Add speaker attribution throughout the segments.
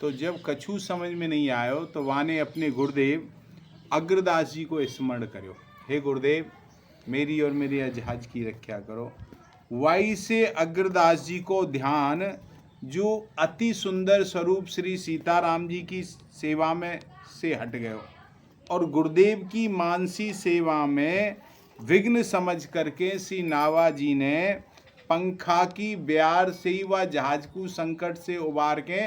Speaker 1: तो जब कछु समझ में नहीं आयो तो वाने अपने गुरुदेव अग्रदास जी को स्मरण करो, हे गुरुदेव मेरी और मेरे जहाज की रक्षा करो। वाई से अग्रदास जी को ध्यान जो अति सुंदर स्वरूप श्री सीताराम जी की सेवा में से हट गयो और गुरुदेव की मानसी सेवा में विघ्न समझ करके श्री नावा जी ने पंखा की ब्यार से ही वह जहाज को संकट से उबार के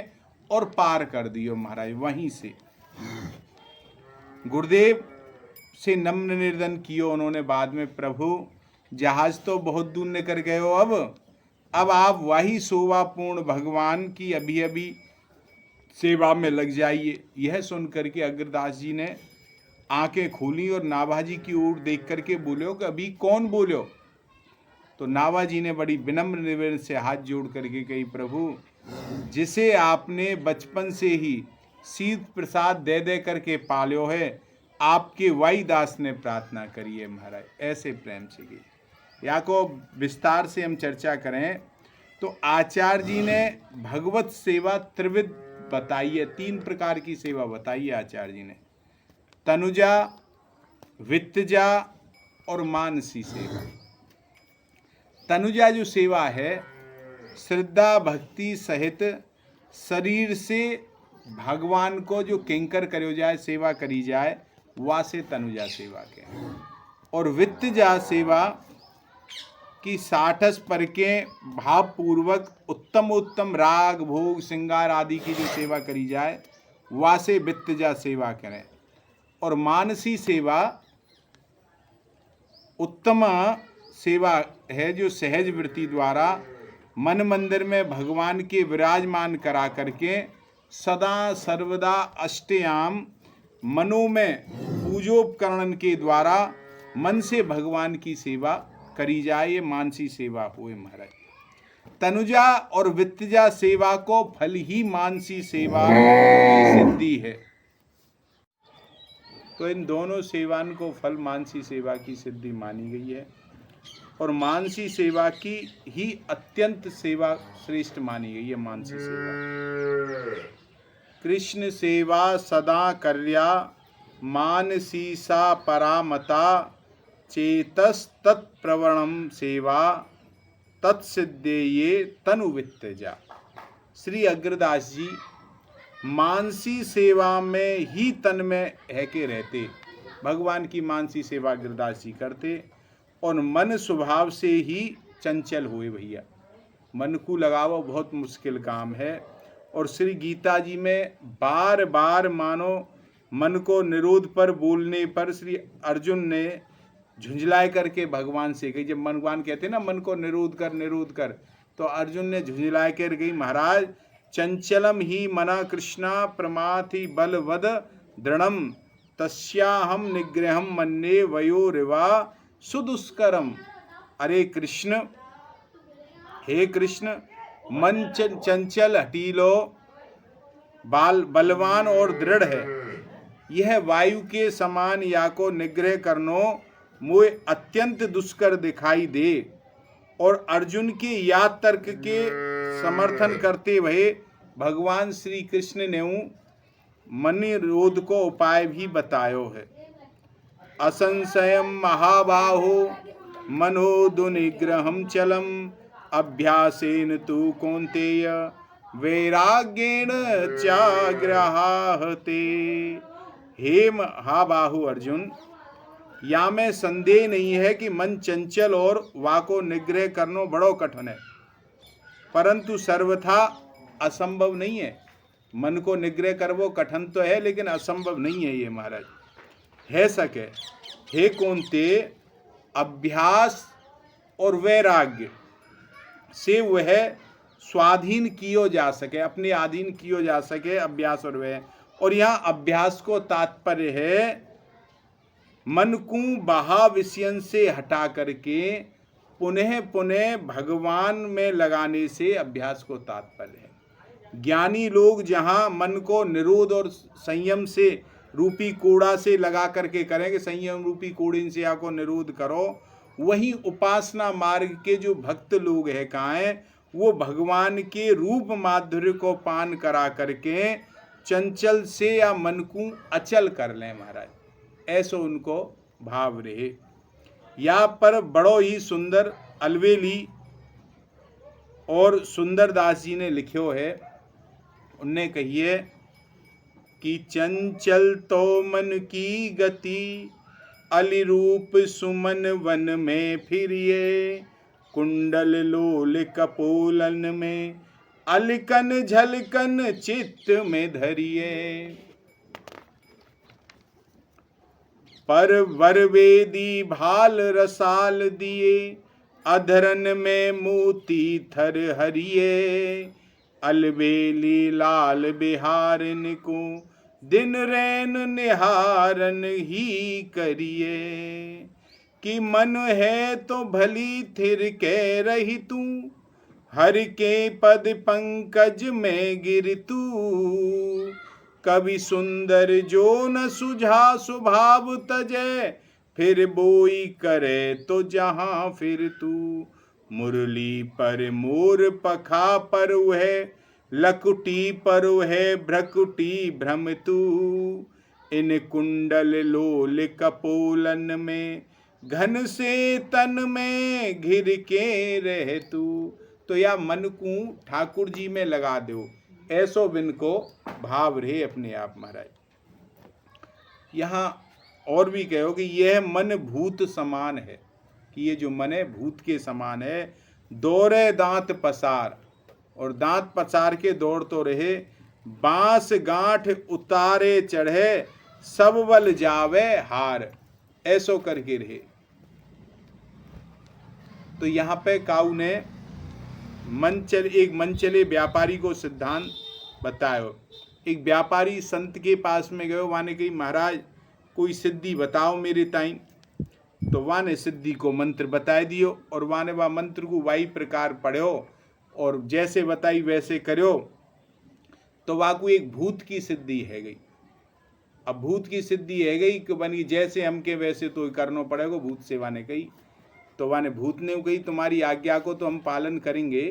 Speaker 1: और पार कर दियो महाराज। वहीं से गुरुदेव से नम्र निवेदन कियो उन्होंने बाद में, प्रभु जहाज तो बहुत दूर निकल गए हो, अब आप वही शोभापूर्ण भगवान की अभी अभी सेवा में लग जाइए। यह सुन करके अग्रदास जी ने आंखें खोली और नाभा जी की ओर देख करके बोले कि अभी कौन बोलो? तो नाभा जी ने बड़ी विनम्र निवेदन से हाथ जोड़ करके कही, प्रभु जिसे आपने बचपन से ही शीत प्रसाद दे दे करके पालो है, आपके वाई दास ने प्रार्थना करी है महाराज। ऐसे प्रेम से की या को विस्तार से हम चर्चा करें तो आचार्य जी ने भगवत सेवा त्रिविध बताई है, 3 प्रकार की सेवा बताई है आचार्य जी ने, तनुजा, वित्तजा और मानसी सेवा। तनुजा जो सेवा है श्रद्धा भक्ति सहित शरीर से भगवान को जो किंकर करो जाए, सेवा करी जाए, वासे तनुजा सेवा के। और वित्तजा सेवा की 60 पर के भावपूर्वक उत्तम उत्तम राग भोग श्रृंगार आदि की जो सेवा करी जाए, वासे वित्तजा सेवा करें। और मानसी सेवा उत्तम सेवा है जो सहज वृत्ति द्वारा मन मंदिर में भगवान के विराजमान करा करके सदा सर्वदा अष्टयाम मनो में पूजोपकरण के द्वारा मन से भगवान की सेवा करी जाए, ये मानसी सेवा हुए महाराज। तनुजा और वित्तजा सेवा को फल ही मानसी सेवा की सिद्धि है। तो इन दोनों सेवान को फल मानसी सेवा की सिद्धि मानी गई है और मानसी सेवा की ही अत्यंत सेवा श्रेष्ठ मानी गई है मानसी सेवा। कृष्ण सेवा सदा कर्या मानसी सा परामता चेतस तत्प्रवणम सेवा तत्सिद्धे ये तनु वित्तजा। श्री अग्रदास जी मानसी सेवा में ही तन में है के रहते, भगवान की मानसी सेवा अग्रदास जी करते और मन स्वभाव से ही चंचल हुए भैया। मन को लगावो बहुत मुश्किल काम है और श्री गीता जी में बार बार मानो मन को निरोध पर बोलने पर श्री अर्जुन ने झुंझलाए करके भगवान से कही। जब भगवान कहते ना मन को निरोध कर, तो अर्जुन ने झुंझलाए कर गई, महाराज चंचलम ही मना कृष्णा प्रमाथि बलवद दृढ़म तस्याहम निग्रहम मन्ये वयोरिवा सुदुष्करम। अरे कृष्ण, हे कृष्ण, मन चंचल हठीलो बलवान और दृढ़ है, यह वायु के समान या को निग्रह करनो मुझे अत्यंत दुष्कर दिखाई दे। और अर्जुन के या तर्क के समर्थन करते हुए भगवान श्री कृष्ण ने मनिरोध को उपाय भी बतायो है। असंशयम महाबाहो मनो दुनिग्रहम चलम अभ्यासेन तु कौन्तेय वैराग्येण चाग्रहाहते। हे महाबाहु अर्जुन, या में संदेह नहीं है कि मन चंचल और वाको निग्रह करनो बड़ो कठिन है, परंतु सर्वथा असंभव नहीं है। मन को निग्रह करवो कठिन तो है लेकिन असंभव नहीं है ये महाराज, है सके। हे कौन्ते, अभ्यास और वैराग्य से वह स्वाधीन कियो जा सके, अपने अधीन कियो जा सके, अभ्यास और वह। और यहाँ अभ्यास को तात्पर्य है मन को बाह्य विषयन से हटा करके पुनः पुनः भगवान में लगाने से अभ्यास को तात्पर्य है। ज्ञानी लोग जहाँ मन को निरोध और संयम से रूपी कोड़ा से लगा करके करेंगे, संयम रूपी कोड़े से या को निरोध करो, वही उपासना मार्ग के जो भक्त लोग हैं कहाँ हैं, वो भगवान के रूप माधुर्य को पान करा करके चंचल से या मन को अचल कर लें महाराज, ऐसो उनको भाव रहे। यहाँ पर बड़ो ही सुंदर अलवेली और सुंदर दास जी ने लिखियो है, उनने कहिए कि चंचल तो मन की गति, अलिरूप सुमन वन में फिरिए, कुंडल लोल कपोलन में, अलकन झलकन चित्त में धरिए। पर वर वेदी भाल रसाल दिए, अधरन में मोती थर हरिए, अलबेली लाल बिहारन को, दिन रैन निहारन ही करिए। कि मन है तो भली थिर कह रही तू, हर के पद पंकज में गिर तू, कवि सुंदर जो न सुझा स्वभाव तजय, फिर बोई करे तो जहां फिर तू। मुरली पर मोर पखा पर वह, लकुटी पर वह भ्रकुटी भ्रम तू, इन कुंडल लोल कपोलन में, घन से तन में घिर के रह तू। तो या मन को ठाकुर जी में लगा दो, ऐसो बिन को भाव रहे अपने आप महाराज। यहाँ और भी कहो कि यह मन भूत समान है, कि ये जो मन है भूत के समान है। दौड़े दांत पसार, और दांत पसार के दौड़ तो रहे, बांस गांठ उतारे चढ़े, सब बल जावे हार, ऐसो करके रहे। तो यहाँ पे काऊ ने एक मन चले व्यापारी को सिद्धांत बतायो। एक व्यापारी संत के पास में गयो, वाने कही महाराज कोई सिद्धि बताओ मेरे ताई। तो वाने सिद्धि को मंत्र बताए दियो, और वाने वा मंत्र को वाई प्रकार पढ़ो और जैसे बताई वैसे करो। तो वाकू एक भूत की सिद्धि है गई। अब भूत की सिद्धि है गई कि बनी जैसे हमके वैसे तो करना पड़ेगा, भूत से वाने कही। तो वाने भूत ने कही तुम्हारी आज्ञा को तो हम पालन करेंगे,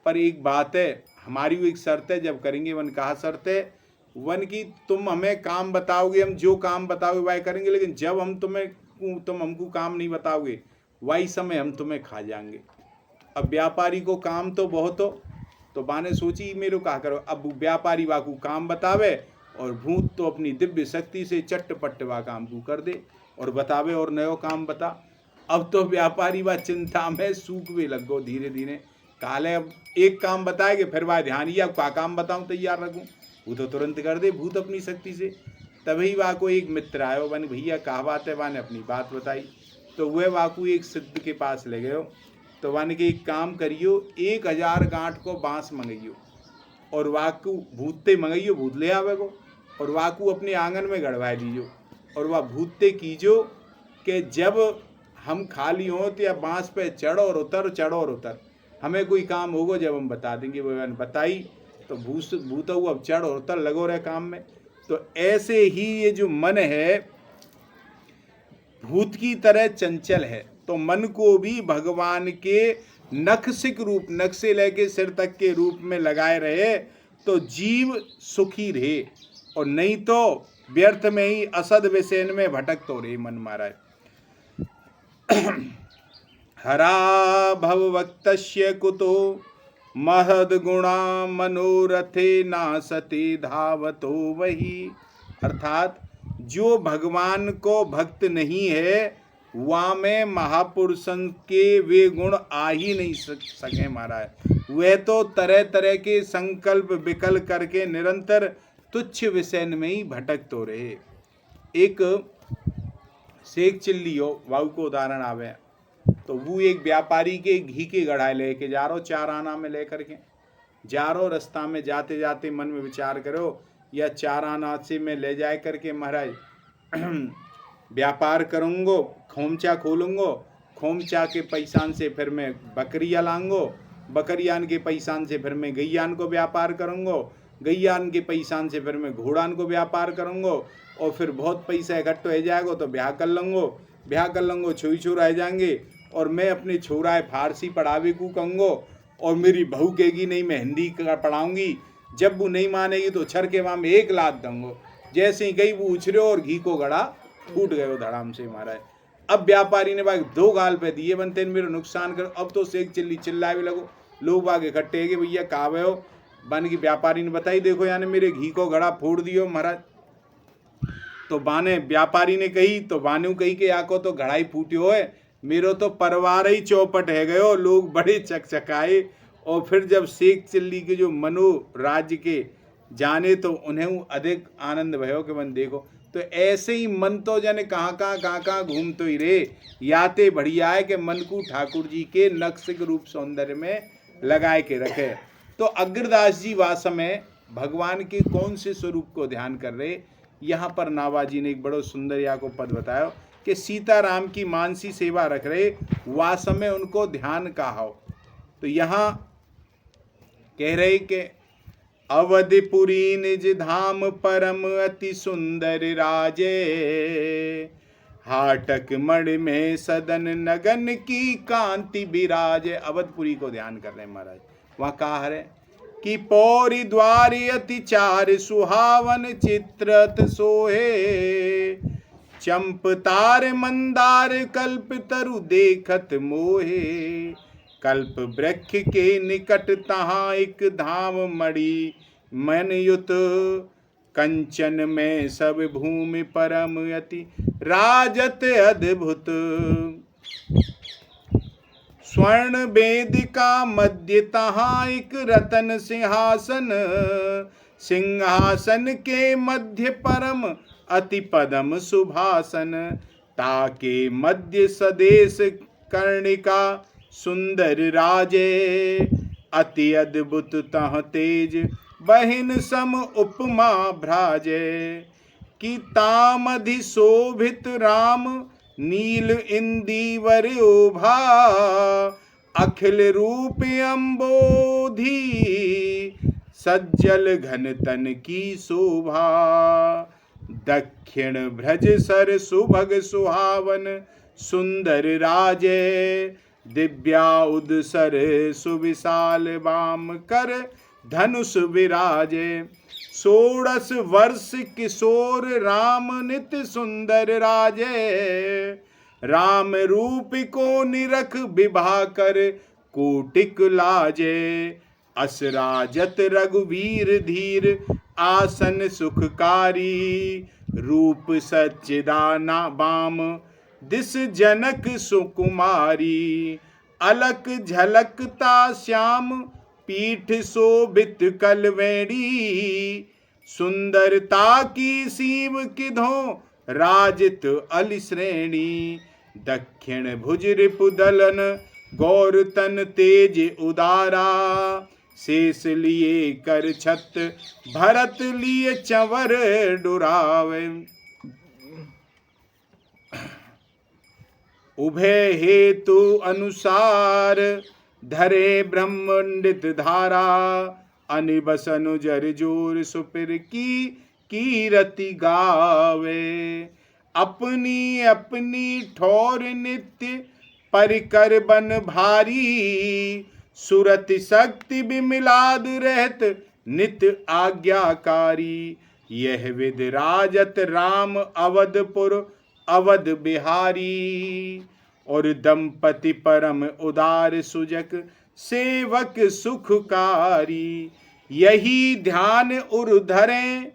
Speaker 1: पर एक बात है, हमारी वो एक शर्त है। जब करेंगे वन कहा शर्त है, वन की तुम हमें काम बताओगे, हम जो काम बताओगे वही करेंगे, लेकिन जब हम तुम हमको काम नहीं बताओगे वही समय हम तुम्हें खा जाएंगे। अब व्यापारी को काम तो बहुत हो, तो बाने सोची मेरे कहा करो। अब व्यापारी वाकू काम बतावे और भूत तो अपनी दिव्य शक्ति से चट्टपट्ट वा काम को कर दे और बतावे और नयो काम बता। अब तो व्यापारी वा चिंता में सूखवे लग गो धीरे धीरे। काले अब एक काम बताएगे, फिर वह ध्यान या क्या काम बताऊं तैयार रखूं, वो तो तुरंत कर दे भूत अपनी शक्ति से। तभी वह को एक मित्र आयो, बन भैया कहा बात है, वाने अपनी बात बताई। तो वह वाकू एक सिद्ध के पास ले गयो। तो वाने के एक काम करियो, 1000 गांठ को बांस मंगाइयो और वाकू भूतते मंगाइयो, भूत ले आवे को, और वाकू अपने आंगन में गड़वा दीजो। और वह भूतते कीजो कि जब हम खाली हो तो या बांस पे चढ़ो और उतर, हमें कोई काम होगा जब हम बता देंगे। वो बताई तो भूत अब चढ़ और उतर लगो रहे काम में। तो ऐसे ही ये जो मन है भूत की तरह चंचल है, तो मन को भी भगवान के नखसिक रूप, नख से लेके सिर तक के रूप में लगाए रहे तो जीव सुखी रहे, और नहीं तो व्यर्थ में ही असद विषयन में भटक तो रहे मन महाराज। हरा भववक्तस्य कुतो महद गुणा मनोरथे नासते धावतो वही। अर्थात जो भगवान को भक्त नहीं है वहाँ में महापुरुषन के वे गुण आ ही नहीं सके महाराज। वे तो तरह तरह के संकल्प विकल्प करके निरंतर तुच्छ विषय में ही भटक तो रहे। एक शेख चिल्ली हो वाऊ को उदाहरण आवे, तो वो एक व्यापारी के घी के गढ़ाई लेके जा रहो, 4 आना में लेकर के जा रहो। रास्ता में जाते जाते मन में विचार करो या 4 आना से मैं ले जाए करके महाराज व्यापार करूँगो, खोमचा खोलूँगो, खोमचा के पैसान से फिर मैं बकरिया लाऊंगो, बकरियान के पैसान से फिर मैं गैयान को व्यापार करूँगो, गैयान के पैसान से फिर मैं घोड़ान को व्यापार करूँगो, और फिर बहुत पैसा इकट्ठा हो जाएगा तो ब्याह कर लूँगो, ब्याह कर लूँगो, छोई छोरा आ जाएंगे और मैं अपने छोरा फारसी पढ़ावे को कहूँगो, और मेरी बहू कहेगी नहीं मैं हिंदी का पढ़ाऊंगी, जब वो नहीं मानेगी तो छर के वहाँ में 1 लात दूंगा। जैसे ही गई वो उछले और घी को घड़ा फूट गए वो धड़ाम से महाराज। अब व्यापारी ने भाई 2 गाल पे दिए, बनते मेरे नुकसान करो। अब तो शेख चिल्लाए भी लगो, लोग बाग इकट्ठे है कि भैया कहावे हो बन की। व्यापारी ने बताई देखो यानी मेरे घी को घड़ा फोड़ दियो महाराज। तो बाने व्यापारी ने कही तो बानू कही कि आको तो घड़ाई फूटियो है, मेरो तो परिवार ही चौपट है गयो। लोग बड़े चकचकाए। और फिर जब शेख चिल्ली के जो मनो राज्य के जाने तो उन्हें अधिक आनंद भयो कि मन देखो। तो ऐसे ही मन तो जाने कहाँ घूम तो ही रे, याते बढ़िया है कि मन को ठाकुर जी के नक्सिक रूप सौंदर्य में लगाए के रखे। तो अग्रदास जी वास में भगवान के कौन से स्वरूप को ध्यान कर रहे, यहाँ पर नाभाजी ने एक बड़ो सुंदर या को पद बताया कि सीताराम की मानसी सेवा रख रहे, वास में उनको ध्यान कहा हो। तो यहाँ कह रहे कि अवधपुरी निज धाम परम अति सुंदर राजे, हाटक मण में सदन नगन की कांति विराजे। अवधपुरी को ध्यान कर रहे हैं महाराज। वहाँ कहा है कि पौरी द्वार अति चार सुहावन चित्रत सोहे, चंप तार मंदार कल्प तरु देखत मोहे, कल्प वृक्ष के निकट तहाँ एक धाम मणि मन युत, कंचन में सब भूमि परम अति राजत अद्भुत, स्वर्ण वेदिका मध्य तहाँ एक रतन सिंहासन, सिंहासन के मध्य परम अति पदम सुभासन, ताके मध्य सदेश कर्णिका सुंदर राजे, अति अद्भुत तह तेज बहिन सम उपमा भ्राजे, कि तामधि शोभित राम नील इंदीवर ओभा, अखिल रूप अम्बोधि सज्जल घन तन की शोभा, दक्षिण भ्रज सर सुभग सुहावन सुंदर राजे, दिव्या उदसर सुविशाल वाम कर धनुष विराजे, 16 वर्ष किशोर राम नित सुंदर राजे, राम रूप को निरख विभा कर कोटिक लाजे, असराजत रघुवीर धीर आसन सुखकारी, रूप सच्चिदाना बाम दिस जनक सुकुमारी, अलक झलकता श्याम पीठ शोभित कलवेड़ी, सुंदरता की सीम किधो राजित अल श्रेणी, दक्षिण भुज रिपुदलन गौर तन तेज उदारा, शेष लिए कर छत भरत लिए चंवर डुरावे, उभय हेतु अनुसार धरे ब्रह्मंडित धारा, अनिबसन जर जोर सुपिर की कीरति गावे, अपनी अपनी ठोर नित्य परिकर बन भारी, सुरत शक्ति बिमिलाद रहत नित आज्ञाकारी, यह विद राजत राम अवधपुर अवध बिहारी, और दंपति परम उदार सुजक सेवक सुखकारी, यही ध्यान उर धरें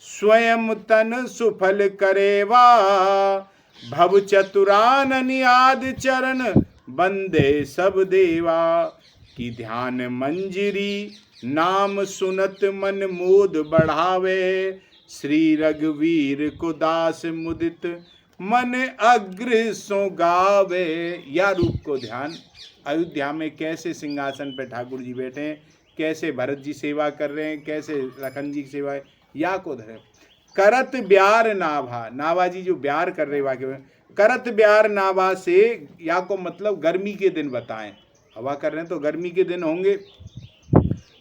Speaker 1: स्वयं तन सुफल करेवा, भव चतुरानन आदि चरण बंदे सब देवा, कि ध्यान मंजरी नाम सुनत मन मोद बढ़ावे, श्री रघुवीर को दास मुदित मन अग्र सो गावे। या रूप को ध्यान अयोध्या में कैसे सिंहासन पे ठाकुर जी बैठे हैं, कैसे भरत जी सेवा कर रहे हैं, कैसे लखन जी की सेवा, या को धरे। करत ब्यार नाभा, नाभा जी जो ब्यार कर रहे वाक्य में, करत ब्यार नाभा से या को मतलब गर्मी के दिन बताएं, हवा कर रहे हैं तो गर्मी के दिन होंगे।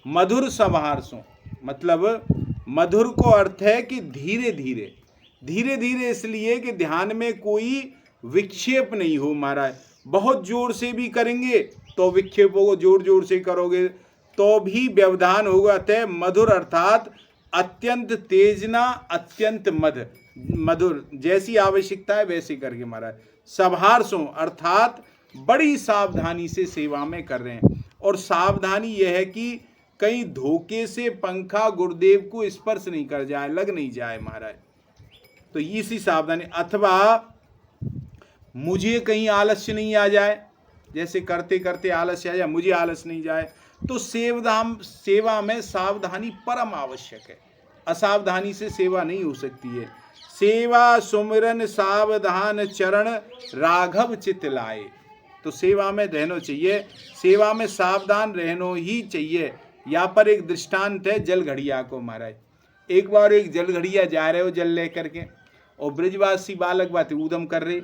Speaker 1: मधुर संहार सो मतलब मधुर को अर्थ है कि धीरे धीरे, धीरे धीरे इसलिए कि ध्यान में कोई विक्षेप नहीं हो महाराज। बहुत जोर से भी करेंगे तो विक्षेपों को जोर जोर से करोगे तो भी व्यवधान होगा। अतः मधुर अर्थात अत्यंत तेजना, अत्यंत मधुर, जैसी आवश्यकता है वैसे करके महाराज। सभारसों अर्थात बड़ी सावधानी से सेवा में कर रहे हैं। और सावधानी यह है कि कहीं धोखे से पंखा गुरुदेव को स्पर्श नहीं कर जाए, लग नहीं जाए महाराज, तो इसी सावधानी। अथवा मुझे कहीं आलस्य नहीं आ जाए, जैसे करते करते आलस्य आ जाए, मुझे आलस्य नहीं जाए, तो सेवा में सावधानी परम आवश्यक है। असावधानी से सेवा नहीं हो सकती है। सेवा सुमिरन सावधान चरण राघव चित लाए, तो सेवा में रहना चाहिए, सेवा में सावधान रहना ही चाहिए। यहाँ पर एक दृष्टांत है जल घड़िया को महाराज। एक बार एक जल घड़िया जा रहे हो जल लेकर के, और ब्रजवासी बालक बातें ऊधम कर रहे,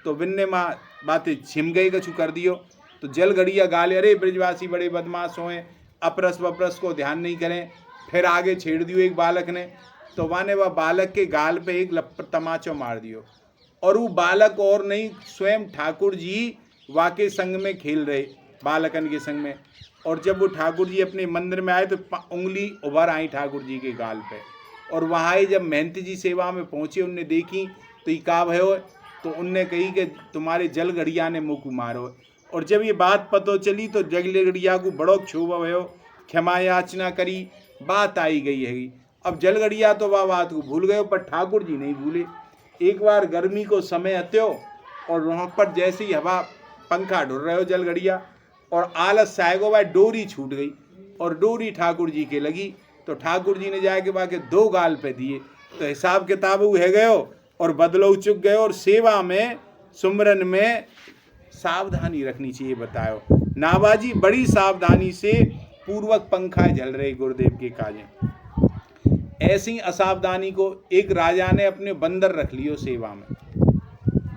Speaker 1: तो बिन्ने माँ बातें छिम गए, कछु कर दियो, तो जल घड़िया गाले, अरे ब्रजवासी बड़े बदमाश होए, अपरस वपरस को ध्यान नहीं करें। फिर आगे छेड़ दियो एक बालक ने, तो वाने वह बालक के गाल पे एक तमाचो मार दियो। और वो बालक और नहीं, स्वयं ठाकुर जी वाके संग में खेल रहे, बालकन के संग में। और जब वो ठाकुर जी अपने मंदिर में आए तो उंगली उभर आई ठाकुर जी के गाल पे। और वहाँ जब महंत जी सेवा में पहुँचे, उनने देखी तो ये का भयो, तो उनने कही कि तुम्हारे जल घड़िया ने मुँह मारो। और जब ये बात पतो चली तो जल घड़िया को बड़ो क्षोभ भयो, क्षमा याचना करी, बात आई गई है। अब जल घड़िया तो वह बात को भूल गए, पर ठाकुर जी नहीं भूले। एक बार गर्मी को समय आत्यो और वहाँ पर जैसे ही हवा पंखा ढुल रहे हो जल घड़िया, और आलस साएगो भाई डोरी छूट गई, और डोरी ठाकुर जी के लगी, तो ठाकुर जी ने जाके बाके 2 गाल पे दिए। तो हिसाब किताब वो है गयो और बदलो चुक गए। और सेवा में सुमरन में सावधानी रखनी चाहिए, बताओ नाबाजी बड़ी सावधानी से पूर्वक पंखा झल रहे गुरुदेव के काजे। ऐसी असावधानी को एक राजा ने अपने बंदर रख लियो सेवा में,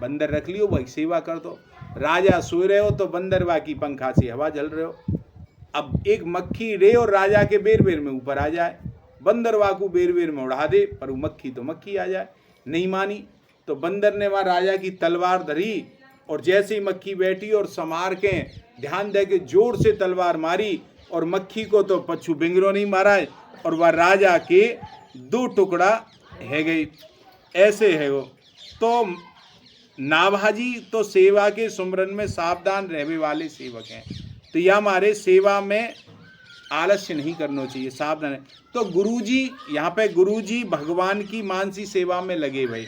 Speaker 1: बंदर रख लियो भाई सेवा कर दो। राजा सो रहे हो तो बंदर बाकी पंखा से हवा झल रहे हो। अब एक मक्खी रे और राजा के बेर बेर में ऊपर आ जाए, बंदर वाकू बेर बेर में उड़ा दे, पर वो मक्खी तो मक्खी आ जाए। नहीं मानी तो बंदर ने वहाँ राजा की तलवार धरी, और जैसे ही मक्खी बैठी और समार के ध्यान दे के जोर से तलवार मारी, और मक्खी को तो पछू बिंगरो नहीं मारा, और वह राजा के 2 टुकड़ा है गई। ऐसे है वो। तो नाभाजी तो सेवा के सुमरन में सावधान रहने वाले सेवक हैं। तो यह हमारे सेवा में आलस्य नहीं करना चाहिए, सावधान है। तो गुरुजी, यहाँ पे गुरुजी भगवान की मानसी सेवा में लगे भाई,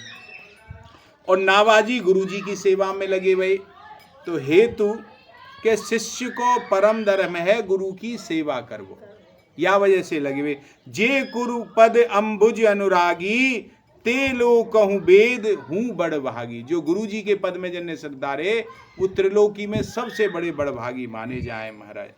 Speaker 1: और नाभाजी गुरुजी की सेवा में लगे भाई। तो हेतु के शिष्य को परम धर्म है गुरु की सेवा करवो, या वजह से लगे हुए। जे गुरु पद अम्बुज अनुरागी, ते लो कहूँ वेद हूँ बड़ भागी। जो गुरु जी के पद में जिनने सरदारे, वो त्रिलोकी में सबसे बड़े बड़भागी माने जाए महाराज।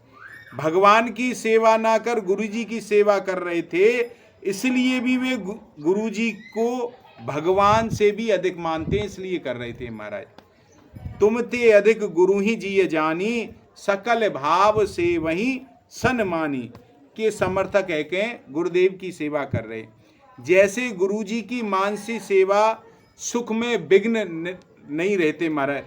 Speaker 1: भगवान की सेवा ना कर गुरु जी की सेवा कर रहे थे, इसलिए भी वे गुरु जी को भगवान से भी अधिक मानते हैं, इसलिए कर रहे थे महाराज। तुम ते अधिक गुरु ही जिये जानी, सकल भाव से वही सन्मानी। के समर्थक है के गुरुदेव की सेवा कर रहे। जैसे गुरुजी की मानसी सेवा सुख में विघ्न नहीं रहते महाराज,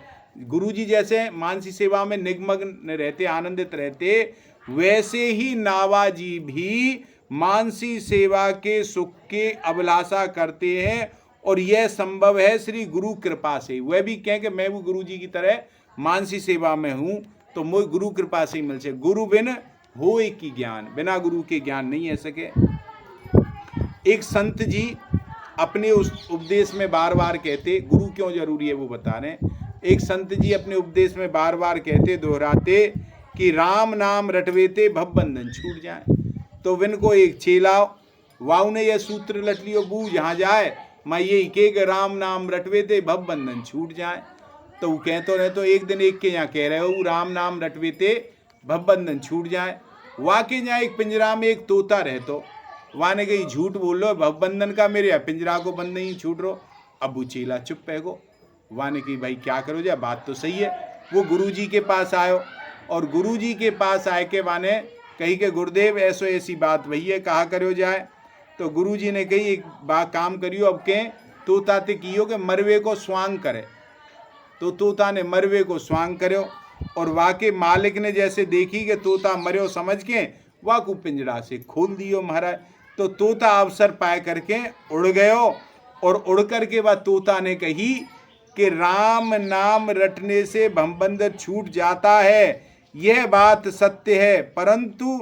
Speaker 1: गुरुजी जैसे मानसी सेवा में निगमग्न रहते, आनंदित रहते, वैसे ही नावाजी भी मानसी सेवा के सुख के अभिलाषा करते हैं। और यह संभव है श्री गुरु कृपा से। वह भी कहें कि मैं भी गुरुजी की तरह मानसी सेवा में हूँ, तो मुझे गुरु कृपा से ही मिल सके। गुरु बिन हो एक ही ज्ञान, बिना गुरु के ज्ञान नहीं है सके। एक संत जी अपने उस उपदेश में बार बार कहते, गुरु क्यों जरूरी है वो बता रहे हैं। एक संत जी अपने उपदेश में बार बार कहते, दोहराते कि राम नाम रटवेते भव बंधन छूट जाए। तो विनको एक चेला वाऊ ने यह सूत्र लट लियो, बू जहाँ जाए मैं यही के राम नाम रटवेते भव बंधन छूट जाए। तो वो कहते रहे, तो एक दिन एक के यहाँ कह रहे हो राम नाम रटवेते भव बंधन छूट जाए। वाके यहाँ एक पिंजरा में एक तोता रहतो, वहाँ ने कही झूठ बोल लो, भव बंधन का मेरे पिंजरा को बंद नहीं छूट रो। अब वो चेला चुप है गो। वहाँ ने कही भाई क्या करो जा, बात तो सही है। वो गुरुजी के पास आयो, और गुरुजी के पास आए के वाने कही के गुरुदेव ऐसो ऐसी बात वही है, कहा करो जाए। तो गुरुजी ने कही एक बात काम करियो, अब के तोता ते कियो के मरवे को स्वांग करे। तो तोता ने मरवे को स्वांग करो, और वाके मालिक ने जैसे देखी कि तोता मर्यो समझ के वाकू पिंजड़ा से खोल दियो महाराज। तो तोता अवसर पाए करके उड़ गयो, और उड़ करके वह तोता ने कही कि राम नाम रटने से भवबंधन छूट जाता है, यह बात सत्य है, परंतु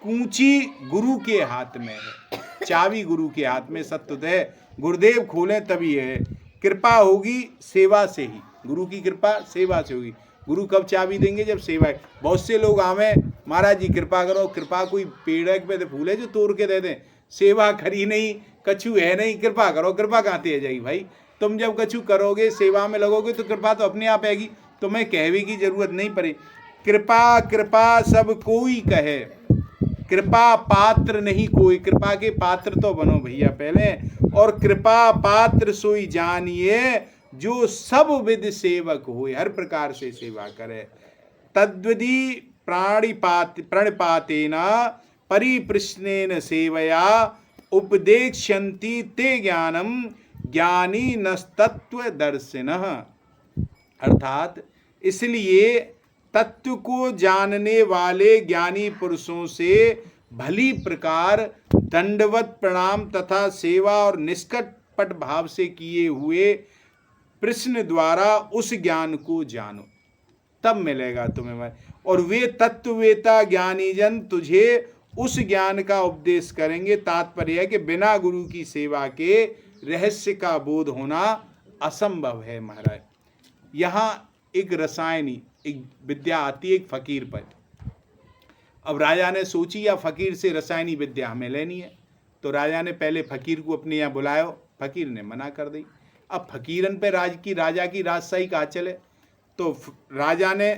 Speaker 1: कूंची गुरु के हाथ में है, चाबी गुरु के हाथ में। सत्य तो है, गुरुदेव खोले तभी है, कृपा होगी सेवा से ही, गुरु की कृपा सेवा से होगी। गुरु कब चाबी देंगे? जब सेवा है। बहुत से लोग आवे, महाराज जी कृपा करो, कृपा कोई पेड़ पे फूल है जो तोड़ के दे दें, सेवा करी नहीं, कछु है नहीं, कृपा करो, कृपा कहाँ से आ जाएगी भाई? तुम जब कछु करोगे, सेवा में लगोगे तो कृपा तो अपने आप आएगी, तुम्हें कहवे की जरूरत नहीं पड़े। कृपा कृपा सब कोई कहे, कृपा पात्र नहीं कोई। कृपा के पात्र तो बनो भैया पहले, और कृपा पात्र सोई जानिए जो सब विध सेवक होए, हर प्रकार से सेवा करे। तद्विधि प्रणिपातेन परिप्रश्नेन सेवया उपदेक्ष्यन्ति ते ज्ञानम ज्ञानी नस्तत्व दर्शिनः। अर्थात इसलिए तत्व को जानने वाले ज्ञानी पुरुषों से भली प्रकार दंडवत प्रणाम तथा सेवा और निष्कपट भाव से किए हुए प्रश्न द्वारा उस ज्ञान को जानो, तब मिलेगा तुम्हें। और वे तत्ववेता ज्ञानी जन तुझे उस ज्ञान का उपदेश करेंगे। तात्पर्य है कि बिना गुरु की सेवा के रहस्य का बोध होना असंभव है महाराज। यहाँ एक रसायनी एक विद्या आती है एक फकीर पर। अब राजा ने सोची या फकीर से रसायनी विद्या हमें लेनी है, तो राजा ने पहले फकीर को अपने यहाँ बुलायो, फकीर ने मना कर दी। अब फकीरन पे राजा की राजशाही कहाँ चले, तो राजा ने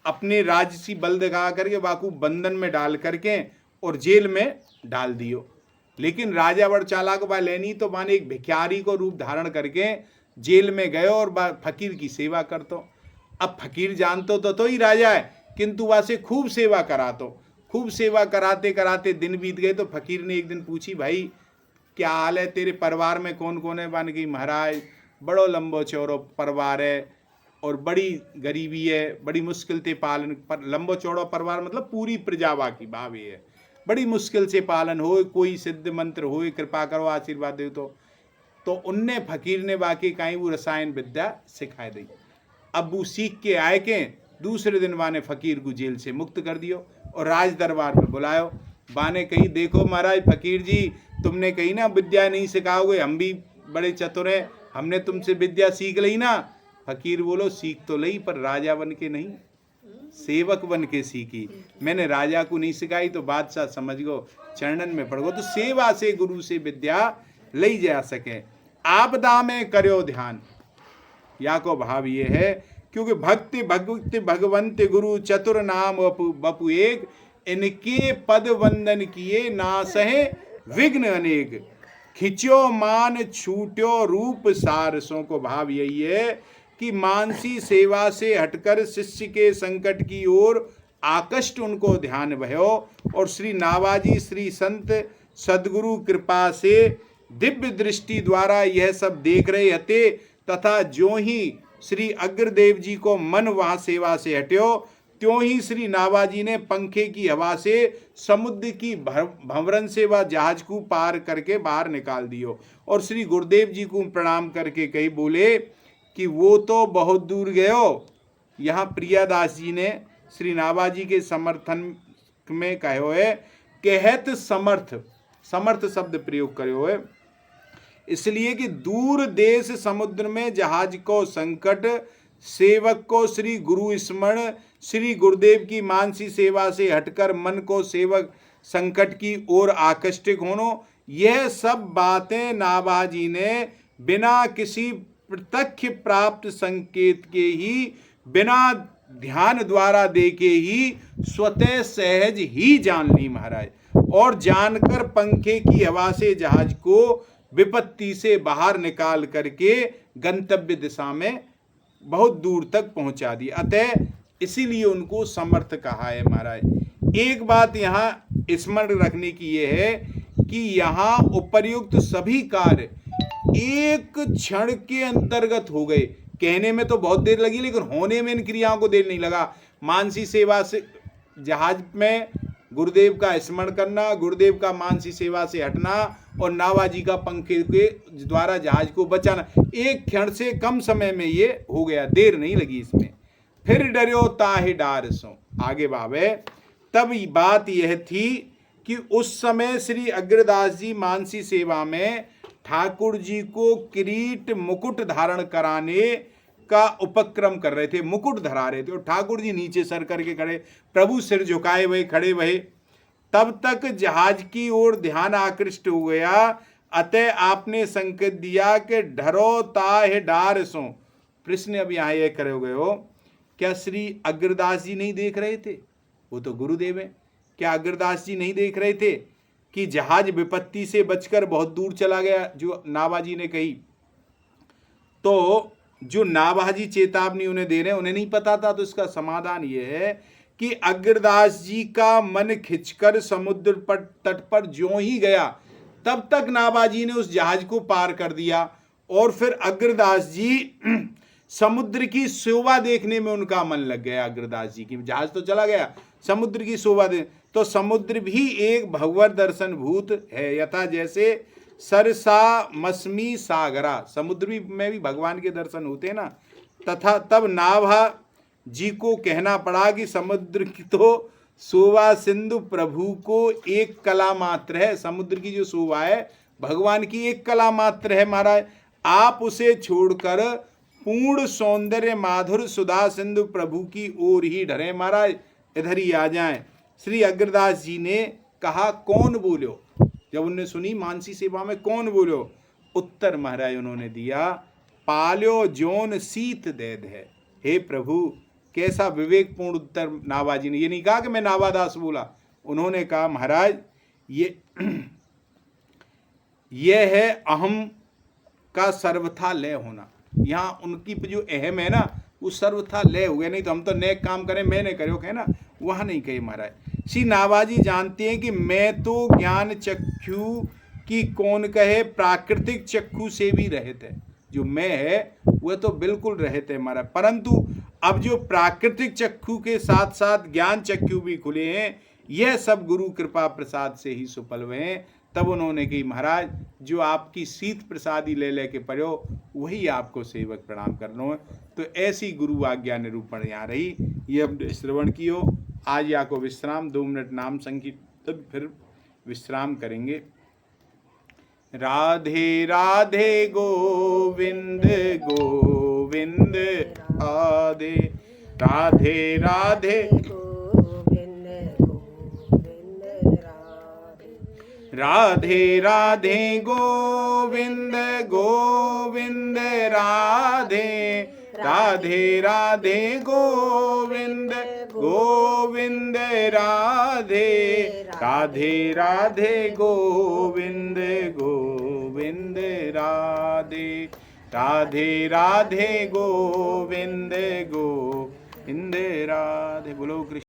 Speaker 1: अपने राजसी बल दिखा करके वाकू बंधन में डाल करके और जेल में डाल दियो। लेकिन राजा बड़ चालाक बा लेनी, तो माने एक भिखारी को रूप धारण करके जेल में गयो और फकीर की सेवा करतो। अब फकीर जानतो तो ही राजा है, किंतु वहाँ से खूब सेवा करातो। खूब सेवा कराते कराते दिन बीत गए, तो फकीर ने एक दिन पूछी, भाई क्या हाल है, तेरे परिवार में कौन कौन है? बन गई, महाराज बड़ो लंबो चौड़ो परिवार है और बड़ी गरीबी है, बड़ी मुश्किल से पालन पर। लंबो चौड़ो परिवार मतलब पूरी प्रजावा की भावी है, बड़ी मुश्किल से पालन हो, कोई सिद्ध मंत्र हो, कृपा करो आशीर्वाद दे। तो उनने फकीर ने बाकी कहीं वो रसायन विद्या सिखाई दी। अब वो सीख के आए के दूसरे दिन वाने फकीर को जेल से मुक्त कर दियो और राज दरबार में बुलायो। बाने कही, देखो महाराज फकीर जी, तुमने कही ना विद्या नहीं सिखाओगे, हम भी बड़े चतुर हैं, हमने तुमसे विद्या सीख ली ना। फकीर बोलो, सीख तो ली पर राजा बन के नहीं, सेवक बन के सीखी। मैंने राजा को नहीं सिखाई तो बादशाह समझ गो, चरणन में पड़ गो। तो सेवा से गुरु से विद्या ली जा सके। आपदा में करो ध्यान, या को भाव ये है, क्योंकि भक्ति भक्ति भगवंत गुरु चतुर नाम बपु एक, इनके पद वंदन किए ना सहे विघ्न अनेक। खिंचो मान छूट्यो रूप सारसों को भाव यही है कि मानसी सेवा से हटकर शिष्य के संकट की ओर आकष्ट उनको ध्यान भयो। और श्री नावाजी श्री संत सदगुरु कृपा से दिव्य दृष्टि द्वारा यह सब देख रहे हते, तथा जो ही श्री अग्रदेव जी को मन वहाँ सेवा से हट्यो, त्यों ही श्री नावाजी ने पंखे की हवा से समुद्र की भंवरन से वह जहाज को पार करके बाहर निकाल दियो। और श्री गुरुदेव जी को प्रणाम करके कही बोले कि वो तो बहुत दूर गयो। यहाँ प्रियादास जी ने श्री नावाजी के समर्थन में कहो है, कहत समर्थ, समर्थ शब्द प्रयोग करो है, इसलिए कि दूर देश समुद्र में जहाज को संकट, सेवक को श्री गुरु स्मरण, श्री गुरुदेव की मानसी सेवा से हटकर मन को सेवक संकट की ओर आकर्षित होनो, यह सब बातें नाभाजी ने बिना किसी प्रत्यक्ष प्राप्त संकेत के ही, बिना ध्यान द्वारा देखे ही स्वतः सहज ही जान ली महाराज। और जानकर पंखे की हवा से जहाज को विपत्ति से बाहर निकाल करके गंतव्य दिशा में बहुत दूर तक पहुंचा दी। अतः इसीलिए उनको समर्थ कहा है महाराज। एक बात यहाँ स्मरण रखने की यह है कि यहाँ उपर्युक्त सभी कार्य एक क्षण के अंतर्गत हो गए, कहने में तो बहुत देर लगी, लेकिन होने में इन क्रियाओं को देर नहीं लगा। मानसी सेवा से जहाज में गुरुदेव का स्मरण करना, गुरुदेव का मानसी सेवा से हटना और नावाजी का पंखे के द्वारा जहाज को बचाना, एक क्षण से कम समय में ये हो गया, देर नहीं लगी इसमें। फिर डर्यो ताहे डार सो, आगे भावे, तब बात यह थी कि उस समय श्री अग्रदास जी मानसी सेवा में ठाकुर जी को किरीट मुकुट धारण कराने का उपक्रम कर रहे थे, मुकुट धरा रहे थे, और ठाकुर जी नीचे सर करके खड़े, प्रभु सिर झुकाए हुए खड़े हुए। तब तक जहाज की ओर ध्यान आकृष्ट हो गया, अतः आपने संकेत दिया कि ढरो ताहे डार सो। प्रश्न अब यहाँ यह करे गए हो, क्या श्री अग्रदास जी नहीं देख रहे थे? वो तो गुरुदेव है। क्या अग्रदास जी नहीं देख रहे थे कि जहाज विपत्ति से बचकर बहुत दूर चला गया, जो नाभाजी ने कही? तो जो नाभाजी चेतावनी उन्हें दे रहे हैं, उन्हें नहीं पता था। तो इसका समाधान यह है कि अग्रदास जी का मन खिंचकर समुद्र पर तट पर ज्यों ही गया, तब तक नाभाजी ने उस जहाज को पार कर दिया, और फिर अग्रदास जी समुद्र की शोभा देखने में उनका मन लग गया। अग्रदास जी की जहाज तो चला गया, समुद्र की शोभा दे, तो समुद्र भी एक भगवत दर्शन भूत है, यथा जैसे सरसा मस्मी सागरा, समुद्र में भी भगवान के दर्शन होते हैं ना। तथा तब नाभा जी को कहना पड़ा कि समुद्र की तो शोभा सिंधु प्रभु को एक कला मात्र है, समुद्र की जो शोभा है भगवान की एक कला मात्र है महाराज, आप उसे छोड़कर पूर्ण सौंदर्य माधुर सुधा सिंधु प्रभु की ओर ही ढरे महाराज, इधर ही आ जाएं। श्री अग्रदास जी ने कहा, कौन बोलो? जब उन्होंने सुनी मानसी सेवा में कौन बोलो, उत्तर महाराज उन्होंने दिया, पाल्यो जोन सीत देद है। हे प्रभु, कैसा विवेकपूर्ण उत्तर नाभाजी ने। ये नहीं कहा कि मैं नाभादास बोला, उन्होंने कहा महाराज ये है अहम का सर्वथा लय होना। यहाँ उनकी जो अहम है ना, वो सर्वथा लय हुए, नहीं तो हम तो नेक काम करें, मैंने करो कहे ना, वहाँ नहीं कहे महाराज। श्री नाभाजी जानते हैं कि मैं तो ज्ञान चक्षु की कौन कहे, प्राकृतिक चक्षु से भी रहित है। जो मैं है वह तो बिल्कुल रहित है महाराज, परंतु अब जो प्राकृतिक चक्षु के साथ साथ ज्ञान चक्षु भी खुले हैं, यह सब गुरु कृपा प्रसाद से ही सुफल हुए हैं। तब उन्होंने कही, महाराज जो आपकी शीत प्रसादी ले लेके पढ़ो, वही आपको सेवक प्रणाम करना है। तो ऐसी गुरु आज्ञा निरूपण यहाँ रही, ये हमने श्रवण की हो। आज या को विश्राम, 2 मिनट नाम संकीर्तन, फिर विश्राम करेंगे। राधे राधे गोविंद गोविंद राधे, राधे राधे गोविंद गोविंद राधे, राधे राधे गोविंद गोविंद राधे, राधे राधे गोविंद गोविंद राधे, राधे राधे गोविंद गोविंद राधे, राधे राधे गोविंद गोविंद राधे। बोलो कृष्ण।